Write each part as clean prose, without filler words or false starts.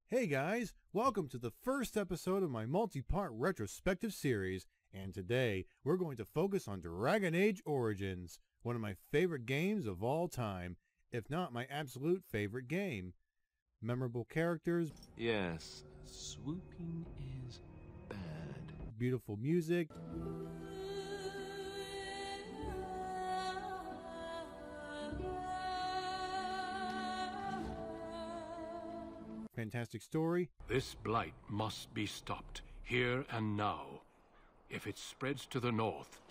Hey guys, welcome to the first episode of my multi-part retrospective series, and today we're going to focus on Dragon Age Origins, one of my favorite games of all time, if not my absolute favorite game. Memorable characters, Yes, swooping is bad. beautiful music, fantastic story, This blight must be stopped, here and now. If it spreads to the north,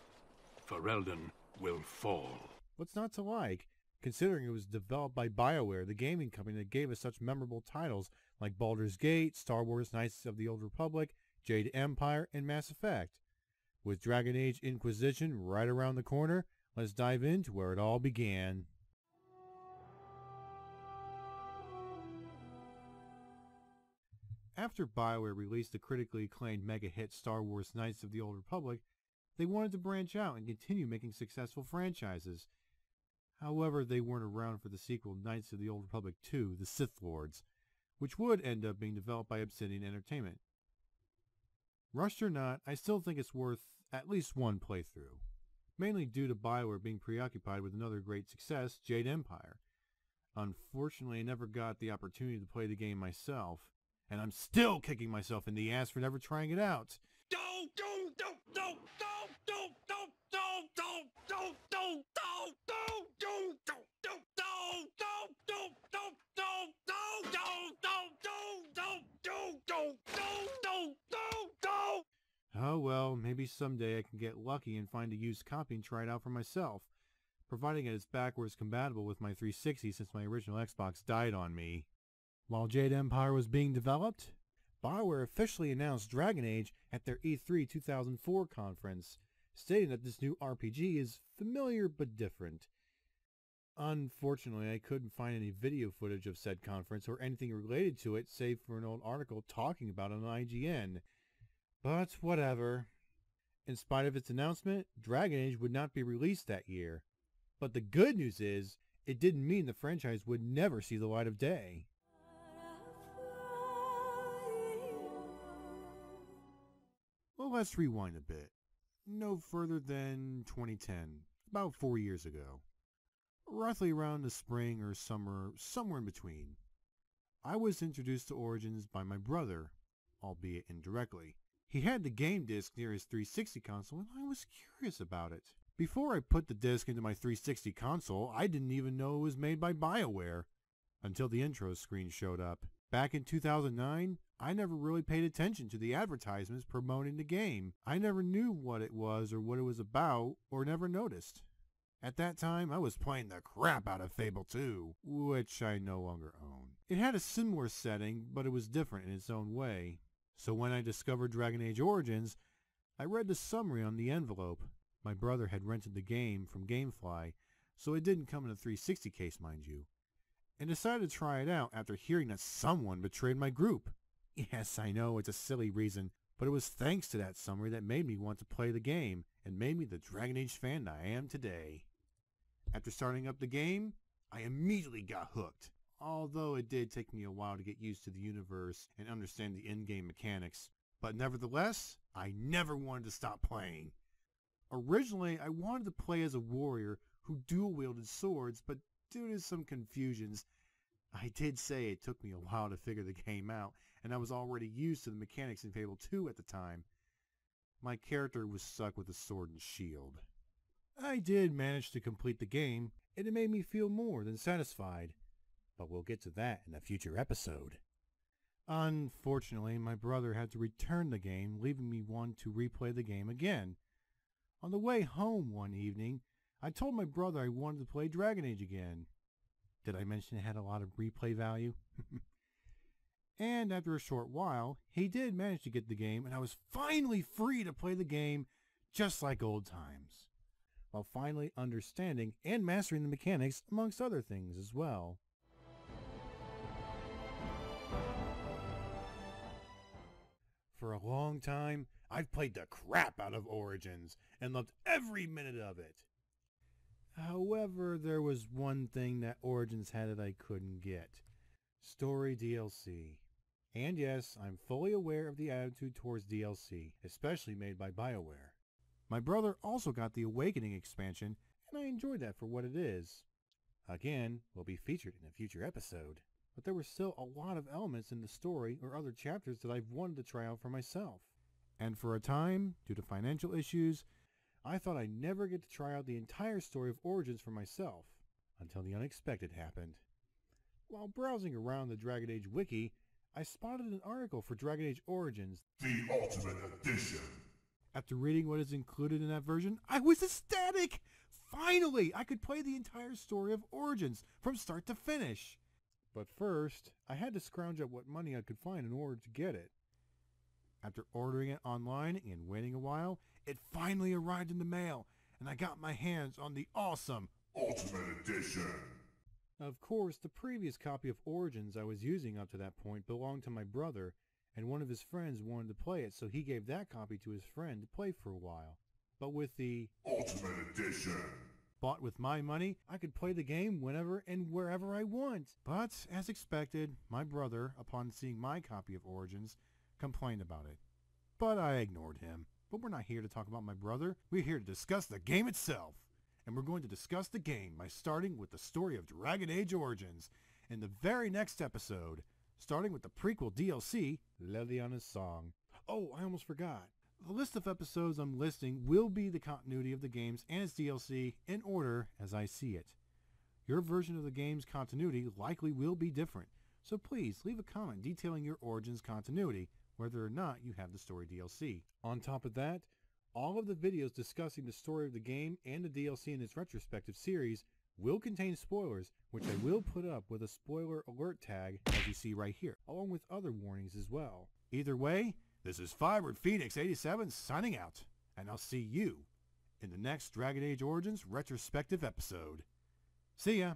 Ferelden will fall. what's not to like, considering it was developed by BioWare, the gaming company that gave us such memorable titles like Baldur's Gate, Star Wars Knights of the Old Republic, Jade Empire, and Mass Effect. With Dragon Age Inquisition right around the corner, let's dive into where it all began. After BioWare released the critically acclaimed mega hit Star Wars Knights of the Old Republic, they wanted to branch out and continue making successful franchises. However, they weren't around for the sequel Knights of the Old Republic 2, The Sith Lords, which would end up being developed by Obsidian Entertainment. Rushed or not, I still think it's worth at least one playthrough, mainly due to BioWare being preoccupied with another great success, Jade Empire. Unfortunately, I never got the opportunity to play the game myself, and I'm still kicking myself in the ass for never trying it out. Oh well, maybe someday I can get lucky and find a used copy and try it out for myself, providing it is backwards compatible with my 360 since my original Xbox died on me. While Jade Empire was being developed, BioWare officially announced Dragon Age at their E3 2004 conference, stating that this new RPG is familiar but different. Unfortunately, I couldn't find any video footage of said conference or anything related to it save for an old article talking about it on IGN. But whatever. In spite of its announcement, Dragon Age would not be released that year. But the good news is, it didn't mean the franchise would never see the light of day. Well, let's rewind a bit. No further than 2010, about 4 years ago. Roughly around the spring or summer, somewhere in between. I was introduced to Origins by my brother, albeit indirectly. He had the game disc near his 360 console and I was curious about it. Before I put the disc into my 360 console, I didn't even know it was made by BioWare, until the intro screen showed up. Back in 2009, I never really paid attention to the advertisements promoting the game. I never knew what it was or what it was about, or never noticed. At that time, I was playing the crap out of Fable 2, which I no longer own. It had a similar setting, but it was different in its own way. So when I discovered Dragon Age Origins, I read the summary on the envelope. My brother had rented the game from GameFly, so it didn't come in a 360 case, mind you, and decided to try it out after hearing that someone betrayed my group. Yes, I know it's a silly reason, but it was thanks to that summary that made me want to play the game and made me the Dragon Age fan I am today. After starting up the game, I immediately got hooked, although it did take me a while to get used to the universe and understand the in-game mechanics. But nevertheless, I never wanted to stop playing. Originally, I wanted to play as a warrior who dual-wielded swords, but due to some confusions, I did say it took me a while to figure the game out, and I was already used to the mechanics in Fable 2 at the time. My character was stuck with a sword and shield. I did manage to complete the game, and it made me feel more than satisfied, but we'll get to that in a future episode. Unfortunately, my brother had to return the game, leaving me one to replay the game again. On the way home one evening, I told my brother I wanted to play Dragon Age again. Did I mention it had a lot of replay value? And after a short while, he did manage to get the game, and I was finally free to play the game just like old times, while finally understanding and mastering the mechanics amongst other things as well. For a long time, I've played the crap out of Origins and loved every minute of it. However, there was one thing that Origins had that I couldn't get. Story DLC. And yes, I'm fully aware of the attitude towards DLC, especially made by BioWare. My brother also got the Awakening expansion, and I enjoyed that for what it is. Again, will be featured in a future episode. But there were still a lot of elements in the story or other chapters that I've wanted to try out for myself. And for a time, due to financial issues, I thought I'd never get to try out the entire story of Origins for myself, until the unexpected happened. While browsing around the Dragon Age wiki, I spotted an article for Dragon Age Origins, The Ultimate Edition. After reading what is included in that version, I was ecstatic! Finally, I could play the entire story of Origins from start to finish. But first, I had to scrounge up what money I could find in order to get it. After ordering it online and waiting a while, it finally arrived in the mail, and I got my hands on the awesome Ultimate Edition. Of course, the previous copy of Origins I was using up to that point belonged to my brother, and one of his friends wanted to play it, so he gave that copy to his friend to play for a while. But with the Ultimate Edition, bought with my money, I could play the game whenever and wherever I want. But, as expected, my brother, upon seeing my copy of Origins, complained about it. But I ignored him. But we're not here to talk about my brother. We're here to discuss the game itself. And we're going to discuss the game by starting with the story of Dragon Age Origins in the very next episode, starting with the prequel DLC, Leliana's Song. Oh, I almost forgot. The list of episodes I'm listing will be the continuity of the games and its DLC in order as I see it. Your version of the game's continuity likely will be different, so please leave a comment detailing your Origins continuity, whether or not you have the story DLC. On top of that, all of the videos discussing the story of the game and the DLC in its retrospective series will contain spoilers, which I will put up with a spoiler alert tag as you see right here, along with other warnings as well. Either way, this is Firebird Phoenix 87 signing out, and I'll see you in the next Dragon Age Origins retrospective episode. See ya!